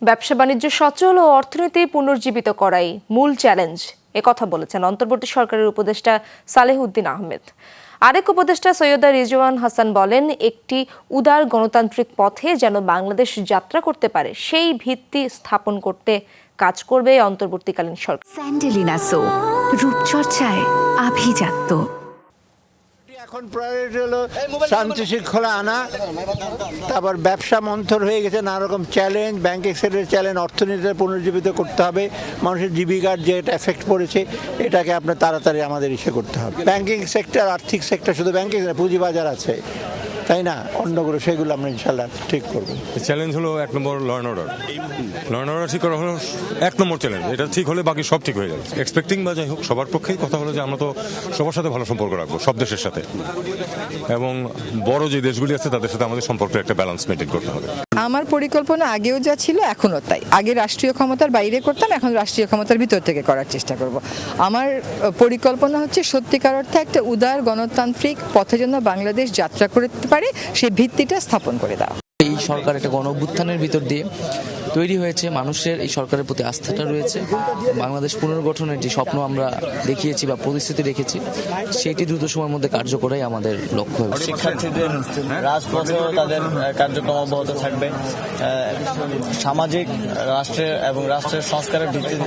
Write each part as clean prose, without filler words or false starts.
ব্যবসা বাণিজ্য সচল ও অর্থনীতি পুনর্জীবিত করাই মূল চ্যালেঞ্জ একথা বলেছেন অন্তর্বর্তী সরকারের উপদেষ্টা সালেহউদ্দিন আহমেদ। আরেক উপদেষ্টা সৈয়দা রিজওয়ান হাসান বলেন, একটি উদার গণতান্ত্রিক পথে যেন বাংলাদেশ যাত্রা করতে পারে সেই ভিত্তি স্থাপন করতে কাজ করবে অন্তর্বর্তীকালীন সরকার। স্যান্ডেলিনা সো রূপচর্চায় আভিজাত্য। এখন প্রায়োরিটি হলো শান্তি শৃঙ্খলা আনা, তারপর ব্যবসা মন্থর হয়ে গেছে, নানা রকম চ্যালেঞ্জ, ব্যাংকিং সেক্টরের চ্যালেঞ্জ, অর্থনীতিতে পুনর্জীবিত করতে হবে, মানুষের জীবিকার যে এটা এফেক্ট পড়েছে এটাকে আপনার তাড়াতাড়ি আমাদের ইসে করতে হবে। ব্যাংকিং সেক্টর, আর্থিক সেক্টর, শুধু ব্যাংকিং না, পুঁজিবাজার আছে, তাই না, অন্যগুলো সেগুলো আমরা ইনশাল্লাহ ঠিক করবো। চ্যালেঞ্জ হলো 1 number law and order. Law and order ঠিক করা হলো 1 নম্বর চ্যালেঞ্জ। এটা ঠিক হলে বাকি সব ঠিক হয়ে যাবে। এক্সপেক্টিং বা যাই হোক, সবার পক্ষেই কথা হলো যে আমরা তো সবার সাথে ভালো সম্পর্ক রাখবো, সব দেশের সাথে, এবং বড় যে দেশগুলি আছে তাদের সাথে আমাদের সম্পর্কের একটা ব্যালেন্স মেনটেন করতে হবে। আমার পরিকল্পনা আগেও যা ছিল এখনও তাই। আগে রাষ্ট্রীয় ক্ষমতার বাইরে করতাম, এখন রাষ্ট্রীয় ক্ষমতার ভিতর থেকে করার চেষ্টা করব। আমার পরিকল্পনা হচ্ছে সত্যিকার অর্থে একটা উদার গণতান্ত্রিক পথে যেন বাংলাদেশ যাত্রা করতে পারে সেই ভিত্তিটা স্থাপন করে দেওয়া। এই সরকার একটা গণঅভ্যুত্থানের ভিতর দিয়ে তৈরি হয়েছে, মানুষের এই সরকারের প্রতি আস্থাটা রয়েছে। বাংলাদেশ পুনর্গঠনের যে স্বপ্ন আমরা দেখিয়েছি বা প্রতিশ্রুতি রেখেছি, সেটি দ্রুত সময়ের মধ্যে কার্যকরাই আমাদের লক্ষ্য। শিক্ষার্থীদের রাজপথেও তাদের কার্যক্রম অব্যাহত থাকবে। সামাজিক রাষ্ট্রের এবং রাষ্ট্রের সংস্কারের ভিত্তির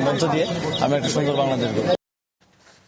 মধ্য দিয়ে আমরা একটা সুন্দর বাংলাদেশ গড়ব।